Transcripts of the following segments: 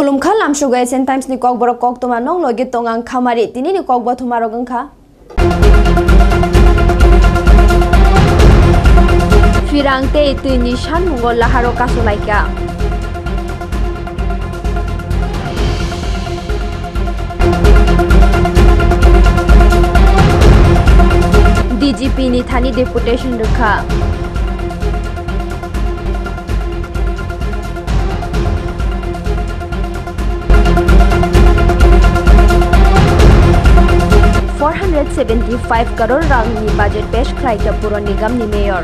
Khulumkha lamshuga SN Times ni kok borok kok toma nong logi tongang khamari tini ni kok bo thumaro gangkha Firangte itu ni shan mungol laharo kasulaika DGP ni thani deputation rukha $475 crore rangni budget pesh khlaika Puro Nigam ni mayor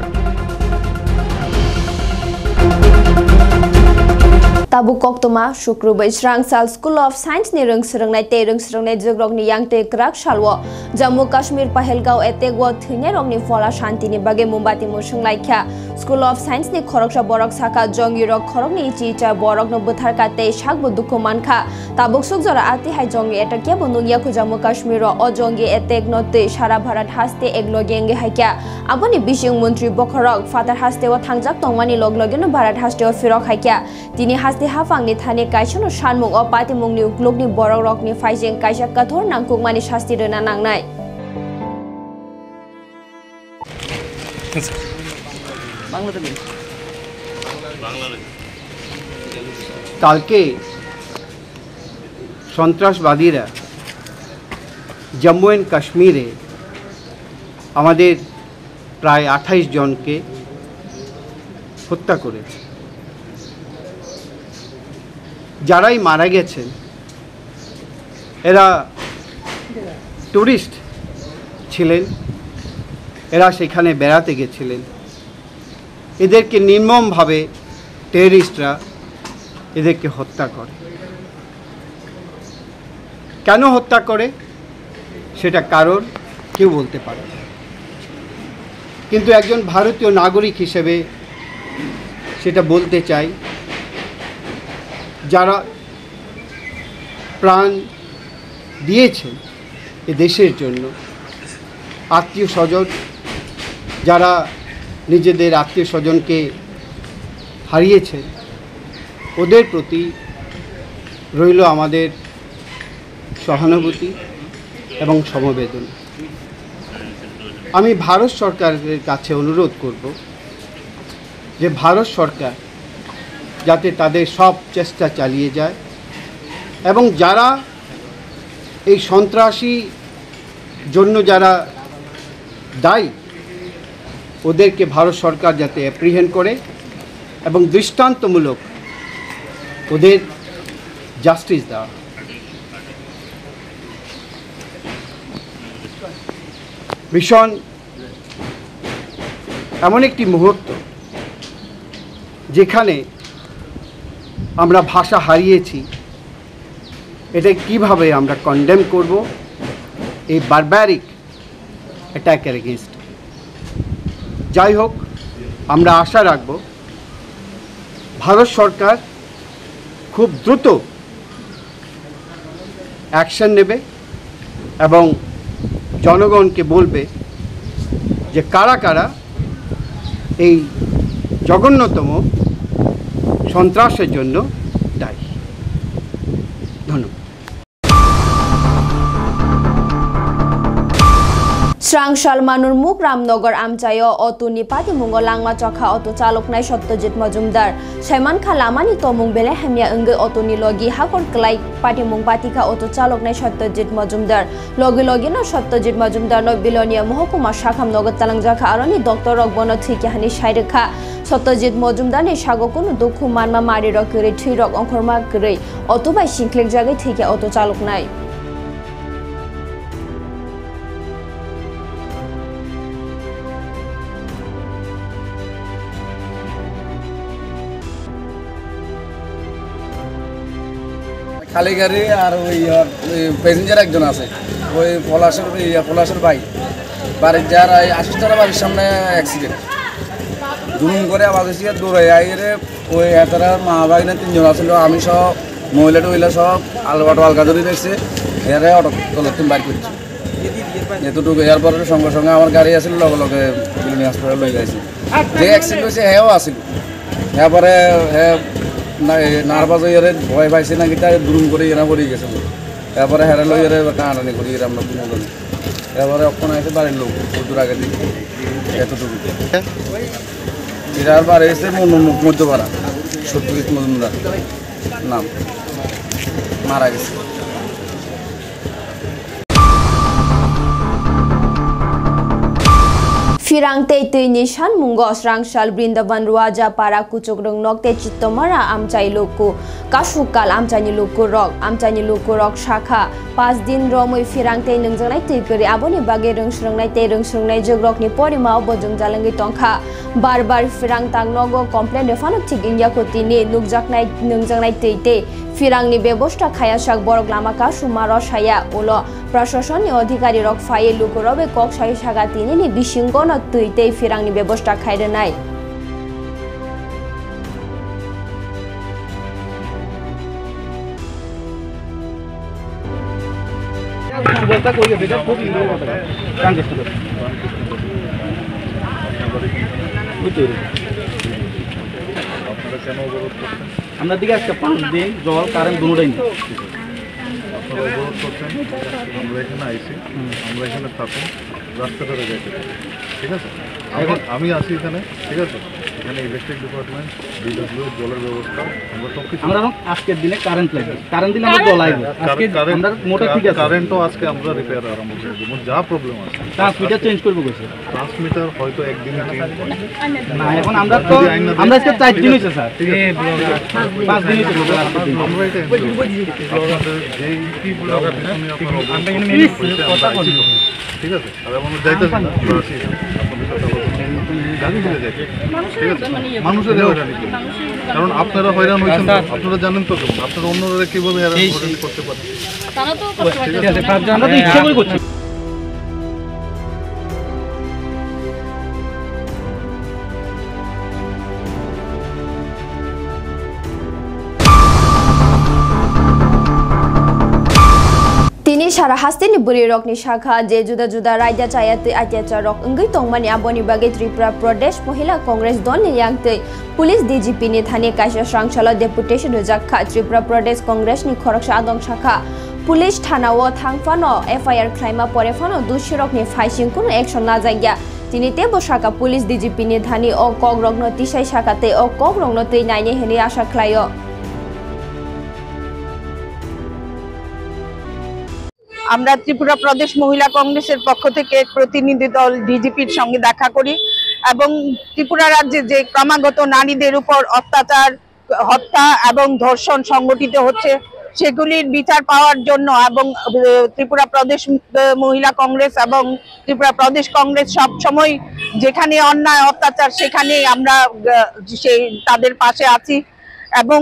Tabu Koktoma Shukrubai Srangsal School of Science ni rungsrungnai jogrok ni yangte krak shalwo Jammu Kashmir Pahelgaon etegwo thine rokni fola shanti ni bage Mumbati musunglaikha School of Science ni khoroksha borok saka jongi rok khorok ni chicha borok no buthar kate shakbo dukhu mankha tabuk sukjora ati hai jongi etakya bundungya khu Jammu Kashmir ro ojongi etek note sara bharat haste eglogenge haikya aboni bishing mantri bokhorok father haste wa thangjak tongmani loglogeno bharat haste o firok haikya tini haste hafang ni thane kaishono shanmung o pati mungni uklogni borok rok ni faijeng kaisa kathor nangkukmani shasti rena nangnai কালকে সন্ত্রাসবাদীরা Jammu and কাশ্মীরে আমাদের প্রায় 28 জনকে হত্যা করেছে যারাই মারা গেছেন এরা টুরিস্ট ছিলেন এরা সেখানে বেড়াতে গেছিলেন এদেরকে নির্মমভাবে টেররিস্টরা এদেরকে হত্যা করে কেন হত্যা করে সেটা কারণ কেউ বলতে পারে না কিন্তু একজন ভারতীয় নাগরিক হিসেবে সেটা বলতে চাই যারা প্রাণ দিয়েছেন এ দেশের জন্য আত্মীয় স্বজন যারা নিজেদের আত্মীয় স্বজনকে হারিয়েছেন ওদের প্রতি রইল আমাদের সহানুভূতি এবং সমবেদনা আমি ভারত সরকারের কাছে অনুরোধ করব যে ভারত সরকার যাতে তাদের সব চেষ্টা চালিয়ে যায় এবং যারা এই সন্ত্রাসী জন্য যারা দায়ী ওদেরকে ভারত সরকার যাতে অ্যাপ্রিহেন্ড করে এবং দৃষ্টান্তমূলক ওদের জাস্টিস দেওয়া ভীষণ এমন একটি মুহূর্ত যেখানে আমরা ভাষা হারিয়েছি এটা কিভাবে আমরা কন্ডেম করব এই বারবারিক অ্যাটাকের এগেইনস্ট যাই হোক আমরা আশা রাখব ভারত সরকার খুব দ্রুত অ্যাকশন নেবে এবং জনগণকে বলবে যে কারা কারা এই জঘন্যতম সন্ত্রাসের জন্য দায়ী ধন্যবাদ Srangshal Manurmuk Ramnagar Amchayo Otu Nipati Mungo Langma Chokha Otu Chaloknai Satyajit Majumdar Saiman Khalamani Tomung Bele Hamya Unge Otu Nilogi Hakor Klai Pati Mung Patika Otu Chaloknai Satyajit Majumdar Logi Logi no Satyajit Majumdar no Bilonia Mohokuma Shakham Nogat Talangjaka Aroni Dr. Rogbono Thikihani Shairikha Satyajit Majumdar ni Shagokunu Dukhu Manma Mari Rokuri Thirok Onkorma Gri Otu Bai Singklek Jagai Thike Otu Chaloknai খালি গাড়ি আর ওই passenger একজন আছে ওই পলাশের ভাই বাড়ির যার আশিসটারা বাড়ির সামনে অ্যাক্সিডেন্ট দুম করে আবার দৌড়ে আইরে ওই তারা মা ভাই না তিনজন আসলো আমি সব মহিলা টহিলা সব আলবাটো আলগা ধরে দেখছে এরা অটো তলের তুমি বাইর করছি এতটুকু এরপরে সঙ্গে সঙ্গে আমার গাড়ি আসছিল লগে লগে বিলনি হাসপাতাল লই যাইছি যে অ্যাক্সিডেন্ট হয়েছে হ্যাঁও আসিল এরপরে হ্যাঁ নার্ভাস হয়ে ভয় পাইছে নাকি তাই দুরুম করে এরা পড়ে গেছে এরপরে হেরা লই এবার টানাটানি করি এরা আমরা কোনো এবারে অক্ষণ আছে বাড়ির লোক দূর আগে দিকে এতটুকু এরা বাড়ি এসে মধ্যপাড়া সত্যজিৎ মজুমদার নাম মারা গেছে। Firang te tui nishan mungos rangshal Brindaban Ruaja para kucuk rung nok te chitomara amchai luku kasukal amchani luku rok shakha 5 din romoi firang te nungjangnai tui kori aboni bage rungsrungnai jogrok ni porima bojong jalangi tongkha bar firang tang nogo complain refano thik india kotini nukjaknai nungjangnai tui te firang ni bebosta khaya shak borok lama ka sumaro shaya ulo প্রশাসনী অধিকারী rock ফাইয়ে লুকুরবে cock সাই Saga তিনি নি বিশিঙ্গন তুইতে ফিরাংনি ব্যবস্থা খাইরে নাই আমরা দিকে আজকে 5 দিন জল current দুটোই নেই অবরোধ করছেন আমরা এখানে আইছি আমরা এখানে থাকুন রাস্তা ধরে যাইতে ঠিক আছে এখন আমি আছি এখানে ঠিক আছে এখানে ইলেকট্রিক ডিপার্টমেন্ট বিডব্লিউ জলের ব্যবস্থা আমরা সব কিছু আমরা আজকের দিনে কারেন্ট লাগবে কারেন্ট দিলে আমরা জল আইবে আজকে আমরা মোটা ঠিক আছে কারেন্টও আজকে আমরা রিপেয়ার আরম্ভ করে দেব যা প্রবলেম আছে ট্রান্সমিটার চেঞ্জ করব কইছে ট্রান্সমিটার হয়তো একদিনে চেঞ্জ হবে না এখন আমরা আজকে 4 দিন হইছে স্যার 5 দিন হইছে আমরা এটা আপনাদের যেই কি ব্লগার পিছনে আপনারা আমরা এখানে কথা বলি ঠিক আছে আর আমরা যাইতেছি না আসি আপনাদের সাথে গাড়ি চলে যায় ঠিক আছে মানুষের হয়রানি কারণ আপনারা হয়রান হয়েছেন আপনারা জানেন তো আপনারা অন্যরা কিভাবে হয়রান করতে পারেন তারা তো করতে পারে আমরা তো ইচ্ছা করে করছি তিনি সারা হাস্তিনি বুড়ি রকনি শাখা যে জুদা জুদা রাজ্য চায়াতে অত্যাচার রক অঙ্গই তংমানি আবনি বাগে ত্রিপুরা প্রদেশ মহিলা কংগ্রেস দল নিয়াংতে পুলিশ ডিজিপি নি থানে কাইসা সংসলা ডেপুটেশন রজাখা ত্রিপুরা প্রদেশ কংগ্রেস নি খরকসা আদং শাখা পুলিশ থানা ও থাংফানো এফআইআর ক্লাইমা পরেফানো দুশি রকনি ফাইসিং কোন অ্যাকশন না জায়গা তিনি তেব শাখা পুলিশ ডিজিপি নি থানি ও কক রগ্ন তিসাই শাখাতে ও কক রগ্ন তৈ নাইনে হেনি আশা খ্লাইও আমরা ত্রিপুরা প্রদেশ মহিলা কংগ্রেসের পক্ষ থেকে প্রতিনিধি দল ডিজিপির সঙ্গে দেখা করি এবং ত্রিপুরা রাজ্যে যে ক্রমাগত নারীদের উপর অত্যাচার হত্যা এবং ধর্ষণ সংগঠিত হচ্ছে সেগুলির বিচার পাওয়ার জন্য এবং ত্রিপুরা প্রদেশ মহিলা কংগ্রেস এবং ত্রিপুরা প্রদেশ কংগ্রেস সব সময় যেখানে অন্যায় অত্যাচার সেখানে আমরা সেই তাদের পাশে আছি এবং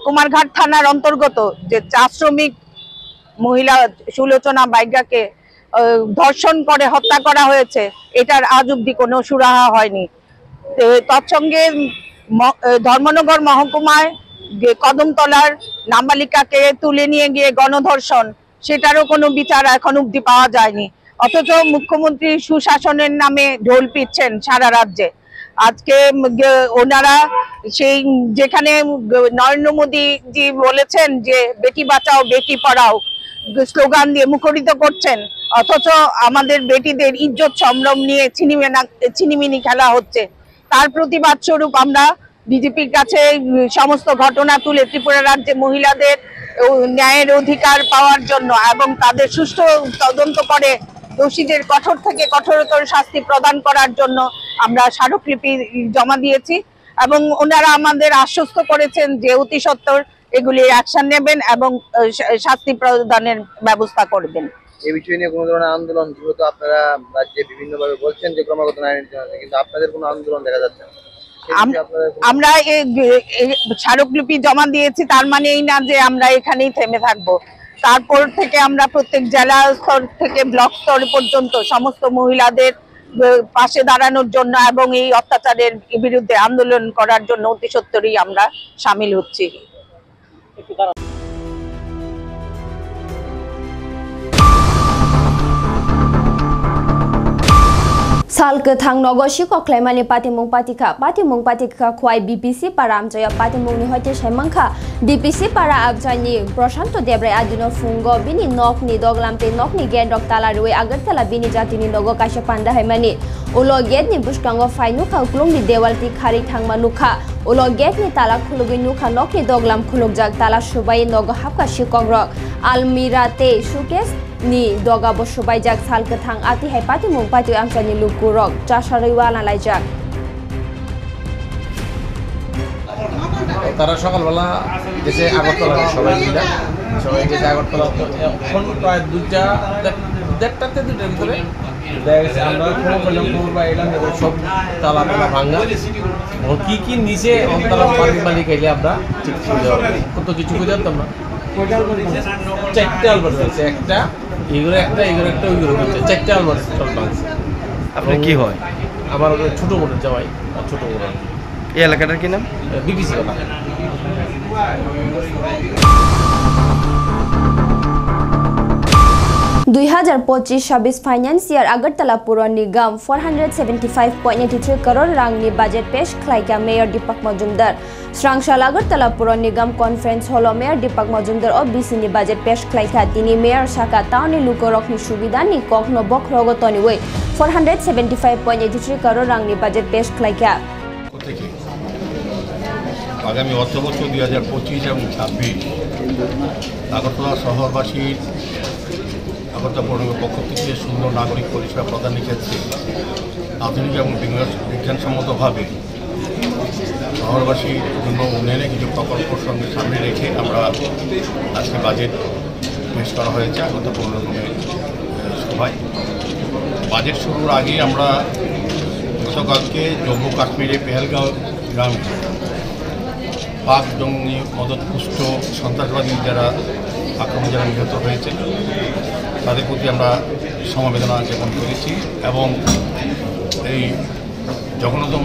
কুমারঘাট থানার অন্তর্গত যে চা শ্রমিক মহিলা সুলোচনা বাইগাকে ধর্ষণ করে হত্যা করা হয়েছে এটার আজ অব্দি কোনো সুরাহা হয়নি তৎসঙ্গে ধর্মনগর মহকুমায় কদমতলার নাবালিকাকে তুলে নিয়ে গিয়ে গণধর্ষণ সেটারও কোনো বিচার এখন অব্দি পাওয়া যায়নি অথচ মুখ্যমন্ত্রী সুশাসনের নামে ঢোল পিটছেন সারা রাজ্যে আজকে ওনারা সেই যেখানে নরেন্দ্র মোদী জি বলেছেন যে বেটি বাঁচাও বেটি পড়াও স্লোগান দিয়ে মুখরিত করছেন অথচ আমাদের বেটিদের ইজ্জত সম্ভ্রম নিয়ে ছিনিমিনি খেলা হচ্ছে তার প্রতিবাদ স্বরূপ আমরা বিজেপির কাছে সমস্ত ঘটনা তুলে ত্রিপুরা রাজ্যে মহিলাদের ন্যায়ের অধিকার পাওয়ার জন্য এবং তাদের সুষ্ঠু তদন্ত করে দোষীদের কঠোর থেকে কঠোরতর শাস্তি প্রদান করার জন্য আমরা স্মারকলিপি জমা দিয়েছি এবং ওনারা আমাদের আশ্বস্ত করেছেন যে অতি সত্বর এগুলি অ্যাকশন নেবেন এবং শাস্তি প্রদানের ব্যবস্থা করবেন। এই বিষয় নিয়ে কোনো ধরনের আন্দোলন যেহেতু আপনারা রাজ্যে বিভিন্নভাবে বলছেন যে ক্রমাগত নারী নির্যাতন আছে কিন্তু আপনাদের কোনো আন্দোলন দেখা যাচ্ছে না আমরা স্মারকলিপি জমা দিয়েছি তার মানে এই না যে আমরা এখানেই থেমে থাকবো তারপর থেকে আমরা প্রত্যেক জেলা স্তর থেকে ব্লক স্তর পর্যন্ত সমস্ত মহিলাদের পাশে দাঁড়ানোর জন্য এবং এই অত্যাচারের বিরুদ্ধে আন্দোলন করার জন্য অতি সত্বরই আমরা সামিল হচ্ছি। Sal ke thang nogo shi ko klaimani patimung patika khwai BPC para amjaya patimung ni hoite shaimangkha DPC para abjani Prashanto Debrai adino fungo bini nok ni doglamte nok ni gen rok tala ruwe agartala bini jatini nogo kasha panda haimani ulo gate ni buskango fainu kha uklung ni dewal ti khari thangma nukha ulo gate ni tala khulugi nukha nok ni doglam khulugjak tala subai nogo hapka shikok rok almira te shukes ni doga bosubai jak sal ke thang ati hai patimung pati amjani lukurok chasariwala laijak তারা সকালবেলা দেশে আগরতলা সবাই মিলে গেছে আগরতলা এখন প্রায় দেড়টার ভিতরে দেখা গেছে আমরা খবর বা এলাম সব তালা ভাঙা কি কি নিচে তারা মালিক এলে আমরা ঠিক কত কিছু করে জানতাম না চারটে আলবার্ট হয়েছে একটা এগুলো একটা ওইগুলো হচ্ছে চারটে আলবার্ট ভাঙছে। আপনার কি হয়? আমার ছোট বোনের জামাই ছোট বোন। এই এলাকাটার কি নাম? বিপিসি এলাকা। 2025-26 फाइनेंसियर अगरतला पुर निगम 475.83 करोड़ रांगनि बजेट पेश खालायगा मेयर दीपक मजुमदार स्रांगशाल अगरतला पुर निगम कॉन्फ्रेंस हॉल मेयर दीपक मजुमदार और बीसीनि बजेट पेश खालायगा तिनि मेयर साका टाउननि लुकरकनि सुबिदानि कखनो बख्रगतनि वे 475.83 करोड़ रांगनि बजेट पेश खालायगा आगामी अर्थ बछर 2025 এবং 26 আগরতলা শহরবাসী আগরতলা পৌর নিগমের পক্ষ থেকে সুন্দর নাগরিক পরিষেবা প্রদানের ক্ষেত্রে আধুনিক এবং বিজ্ঞানসম্মতভাবে শহরবাসীর জন্য উন্নয়নে কিছু প্রকল্প সঙ্গে সামনে রেখে আমরা আজকে বাজেট পেশ করা হয়েছে আগরতলা পৌর নিগমের সভায়। বাজেট শুরুর আগে আমরা গতকালকে জম্মু কাশ্মীরে পেহেলগাঁও গ্রামে পাক জঙ্গি মদতপুষ্ট সন্ত্রাসবাদী যারা আক্রমণ যারা নিহত হয়েছে তাদের প্রতি আমরা সমবেদনা জ্ঞাপন করেছি এবং এই জঘন্যতম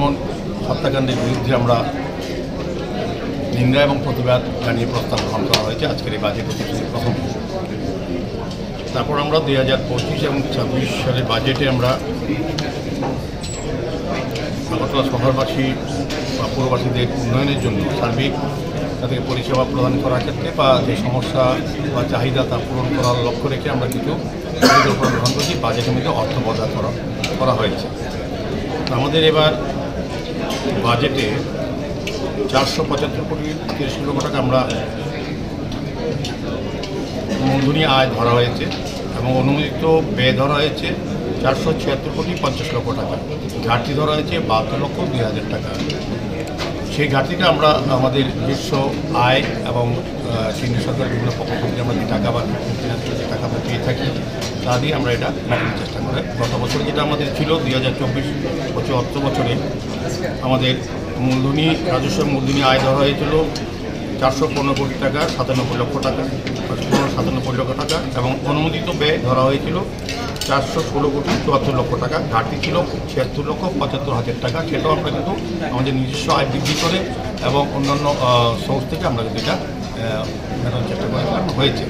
হত্যাকাণ্ডের বিরুদ্ধে আমরা নিন্দা এবং প্রতিবাদ জানিয়ে প্রস্তাব গ্রহণ করা হয়েছে আজকের এই বাজেট অধিবেশনের প্রথম। তারপর আমরা 2025 এবং 26 সালের বাজেটে আমরা আগরতলা শহরবাসী বা পুরবাসীদের উন্নয়নের জন্য সার্বিক তাদের পরিষেবা প্রদান করার ক্ষেত্রে বা যে সমস্যা বা চাহিদা তা পূরণ করার লক্ষ্য রেখে আমরা কিছু পরিকল্পনা গ্রহণ করেছি, বাজেটের মধ্যে অর্থ বরাদ্দ করা হয়েছে। আমাদের এবার বাজেটে 475 কোটি 30 লক্ষ টাকা আমরা মূলধনী আয় ধরা হয়েছে এবং অনুমোদিত ব্যয় ধরা হয়েছে 476 কোটি 50 লক্ষ টাকা, ঘাটতি ধরা হয়েছে 72 লক্ষ 2,000 টাকা। সেই ঘাটতিটা আমরা আমাদের নিজস্ব আয় এবং কেন্দ্রীয় সরকারের বিভিন্ন পক্ষ থেকে আমরা যে টাকা বা যে টাকা আমরা পেয়ে থাকি তা দিয়ে আমরা এটা মেটানোর চেষ্টা করি। গত বছর যেটা আমাদের ছিল 2024 অর্থ বছরে আমাদের মূলধনী রাজস্ব মূলধনী আয় ধরা হয়েছিল 415 কোটি টাকা 97 লক্ষ টাকা 97 লক্ষ টাকা এবং অনুমোদিত ব্যয় ধরা হয়েছিল 416 কোটি 74 লক্ষ টাকা, ঘাটতি ছিল 76 লক্ষ 75 হাজার টাকা। সেটাও আমরা কিন্তু আমাদের নিজস্ব আয় বৃদ্ধি করে এবং অন্যান্য সোর্স থেকে আমরা কিন্তু এটা মেটানোর চেষ্টা করেছিলাম, হয়েছে।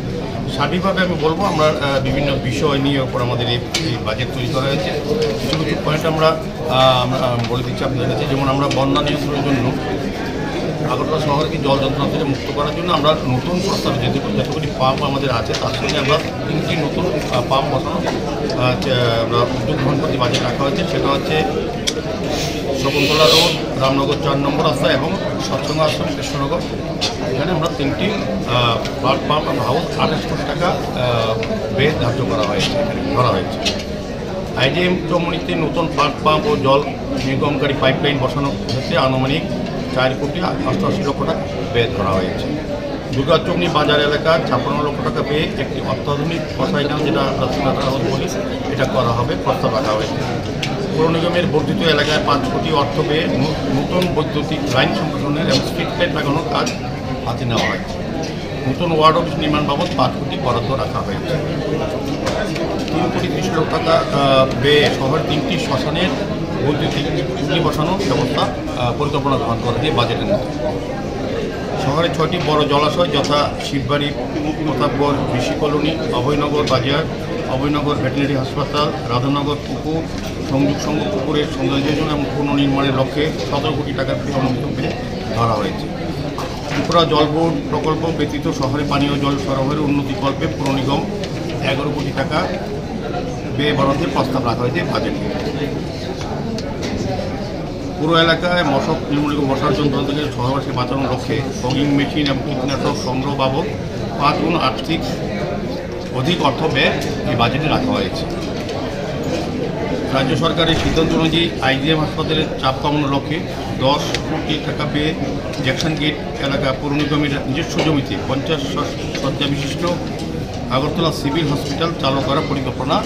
সার্বিকভাবে আমি বলবো আমরা বিভিন্ন বিষয় নিয়ে ওপর আমাদের এই বাজেট তৈরি করা হয়েছে। কিছু কিছু পয়েন্ট আমরা বলে দিচ্ছি আপনাদের কাছে, যেমন আমরা বন্যা নিয়ন্ত্রণের জন্য আগরতলা শহরকে জল যন্ত্রণা থেকে মুক্ত করার জন্য আমরা নতুন প্রস্তাব যতগুলি পাম্প আমাদের আছে তার সঙ্গে আমরা 3টি নতুন পাম্প বসানো আমরা উদ্যোগ গ্রহণ করতে বাজেট রাখা হয়েছে। সেটা হচ্ছে শকুন্তলা রোড, রামনগর 4 নম্বর রাস্তা এবং সৎসঙ্গ আশ্রম কৃষ্ণনগর। এখানে আমরা 3টি ফ্লাড পাম্প হাউস 28 কোটি টাকা ব্যয় ধার্য করা হয়েছে ধরা হয়েছে। আইজিএম চৌমুনিতে নতুন ফ্লাড পাম্প ও জল নির্গমকারী পাইপলাইন বসানো হয়েছে, আনুমানিক 4 কোটি 88 লক্ষ টাকা ব্যয় ধরা হয়েছে। দুর্গাচৌমনি বাজার এলাকা 56 লক্ষ টাকা পেয়ে একটি অত্যাধুনিক কসাইখানা যেটা আমরা বলি এটা করা হবে, প্রস্তাব রাখা হয়েছে। পৌর নিগমের বর্ধিত এলাকায় 5 কোটি অর্থ পেয়ে নতুন বৈদ্যুতিক লাইন সম্প্রসারণের এবং স্ট্রিট লাইট লাগানোর কাজ হাতে নেওয়া হয়েছে। নতুন ওয়ার্ড অফিস নির্মাণ বাবদ 5 কোটি বরাদ্দ রাখা হয়েছে। 3 কোটি 30 লক্ষ টাকা ব্যয়ে শহরের 3টি শ্মশানের বৈদ্যুতিক চুল্লি বসানোর ব্যবস্থা পরিকল্পনা গ্রহণ করা দিয়ে বাজেটের মধ্যে। শহরে 6টি বড় জলাশয় যথা শিববাড়ি, প্রতাপগড়, ঋষি কলোনি, অভয়নগর বাজার অভয়নগর ভেটেরিনারি হাসপাতাল, রাধানগর পুকুর, সংযোগ সংঘ পুকুরের সৌন্দর্যায়ন এবং পুনর্নির্মাণের লক্ষ্যে 17 কোটি টাকার অনুমোদন পেয়ে ধরা হয়েছে। ত্রিপুরা জল বোর্ড প্রকল্প ব্যতীত শহরে পানীয় জল সরবরাহের উন্নতিকল্পে পুর নিগম 11 কোটি টাকা ব্যয় বরাদ্দের প্রস্তাব রাখা হয়েছে বাজেটে। পুরো এলাকায় মশক নির্মূল মশার যন্ত্র থেকে শহরবাসী বাঁচানোর লক্ষ্যে ফগিং মেশিন এবং কীটনাশক সংগ্রহ বাবদ 5 গুণ অধিক অর্থ ব্যয় এই বাজেটে রাখা হয়েছে। রাজ্য সরকারের সিদ্ধান্ত অনুযায়ী আইজিএম হাসপাতালের চাপ কমানোর লক্ষ্যে 10 কোটি টাকা ব্যয়ে জ্যাকসন গেট এলাকা পৌর নিগমের নিজস্ব জমিতে 50 শয্যা বিশিষ্ট আগরতলা সিভিল হসপিটাল চালু করার পরিকল্পনা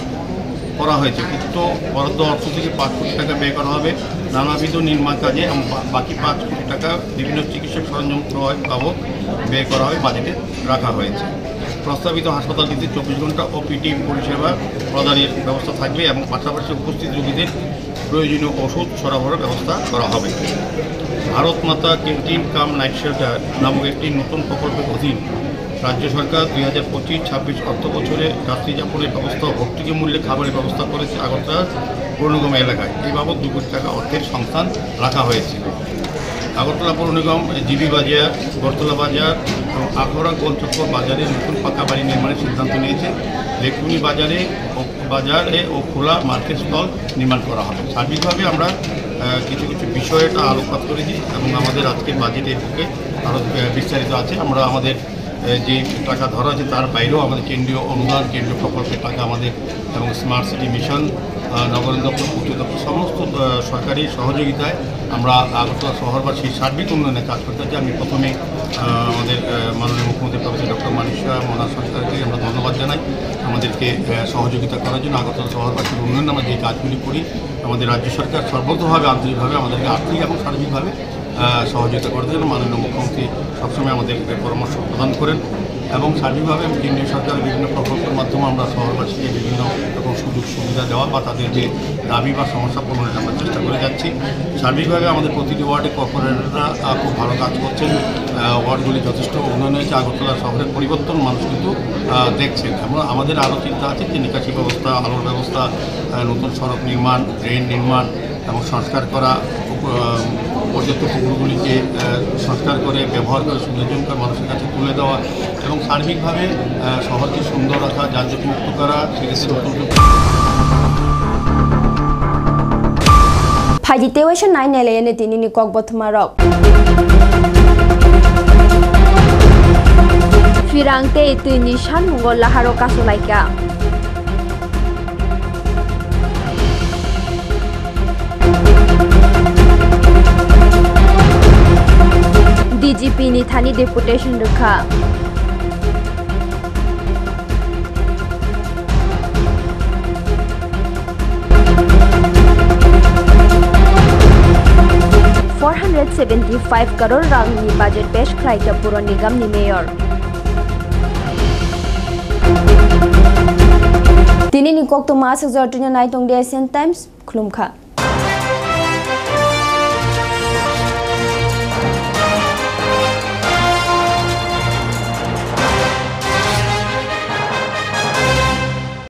করা হয়েছে। উক্ত বরাদ্দ অর্থ থেকে 5 কোটি টাকা ব্যয় করা হবে নানাবিধ নির্মাণ কাজে এবং বাকি 5 কোটি টাকা বিভিন্ন চিকিৎসক সরঞ্জাম ক্রয় বাবদ ব্যয় করা হয় বাজেটে রাখা হয়েছে। প্রস্তাবিত হাসপাতালটিতে 24 ঘন্টা ওপিডি পরিষেবা প্রদানের ব্যবস্থা থাকবে এবং পাশাপাশি উপস্থিত রোগীদের প্রয়োজনীয় ওষুধ সরবরাহের ব্যবস্থা করা হবে। ভারত মাতা ক্যান্টিন কাম নাইট শেল্টার নামক একটি নতুন প্রকল্পের অধীন রাজ্য সরকার 2025-26 অর্থ বছরে যাত্রী যাপনের ব্যবস্থা ও ভর্তুকি মূল্যে খাবারের ব্যবস্থা করেছে আগরতলা পৌর নিগম এলাকায়। এই বাবদ 2 কোটি টাকা অর্থের সংস্থান রাখা হয়েছে। আগরতলা পৌর নিগম জিবি বাজার, বরতলা বাজার এবং আখড়া গোলচক্কর বাজারে নতুন পাকা বাড়ি নির্মাণের সিদ্ধান্ত নিয়েছে। লেকুনি বাজারে ও খোলা মার্কেট স্টল নির্মাণ করা হবে। সার্বিকভাবে আমরা কিছু বিষয়টা আলোকপাত করেছি এবং আমাদের আজকের বাজেটের পক্ষে আরও বিস্তারিত আছে। আমরা আমাদের যে টাকা ধরা আছে তার বাইরেও আমাদের কেন্দ্রীয় অনুদান, কেন্দ্রীয় প্রকল্পের টাকা আমাদের এবং স্মার্ট সিটি মিশন, নগরায়ণ দপ্তর, পূর্ত দপ্তর সমস্ত সরকারি সহযোগিতায় আমরা আগরতলা শহরবাসীর সার্বিক উন্নয়নে কাজ করতে চাই। আমি প্রথমে আমাদের মাননীয় মুখ্যমন্ত্রী প্রফেসর ডক্টর মানিক সাহা মহারাজ সরকারকে আমরা ধন্যবাদ জানাই আমাদেরকে সহযোগিতা করার জন্য। আগরতলা শহরবাসীর উন্নয়নে আমরা যে কাজগুলি করি আমাদের রাজ্য সরকার সর্বতভাবে আন্তরিকভাবে আমাদেরকে আর্থিক এবং সার্বিকভাবে সহযোগিতা করার জন্য মাননীয় মুখ্যমন্ত্রী সবসময় আমাদেরকে পরামর্শ প্রদান করেন এবং সার্বিকভাবে কেন্দ্রীয় সরকারের বিভিন্ন প্রকল্পের মাধ্যমে আমরা শহরবাসীকে বিভিন্ন রকম সুযোগ সুবিধা দেওয়া বা তাদের যে দাবি বা সমস্যা পূরণের আমরা চেষ্টা করে যাচ্ছি। সার্বিকভাবে আমাদের প্রতিটি ওয়ার্ডে কর্পোরেটররা খুব ভালো কাজ করছেন। ওয়ার্ডগুলি যথেষ্ট উন্নয়ন হয়েছে। আগরতলা শহরের পরিবর্তন মানুষ কিন্তু দেখছেন এবং আমাদের আরও চিন্তা আছে যে নিকাশি ব্যবস্থা, আলোর ব্যবস্থা, নতুন সড়ক নির্মাণ, ড্রেন নির্মাণ এবং সংস্কার করা, পর্যাপ্ত পুকুরগুলিকে সংস্কার করে ব্যবহার করে সৌন্দর্যময় মানুষের কাছে তুলে দেওয়া এবং সার্বিকভাবে শহরকে সুন্দর রাখা, যানজটমুক্ত করা, সেক্ষেত্রে নতুন ফাইজিতেওয়েশন 9 এলেনে তিনি নিকক বথমারক ফিরাংতে তুই নিশান Mughal লাহারো কাসলাইকা DGP ni thani deputation rekha $475 crore rang ni budget pesh khlai ka puro nigam ni mayor tini ni kok to mas exhorting na tong the Asian Times khulumkha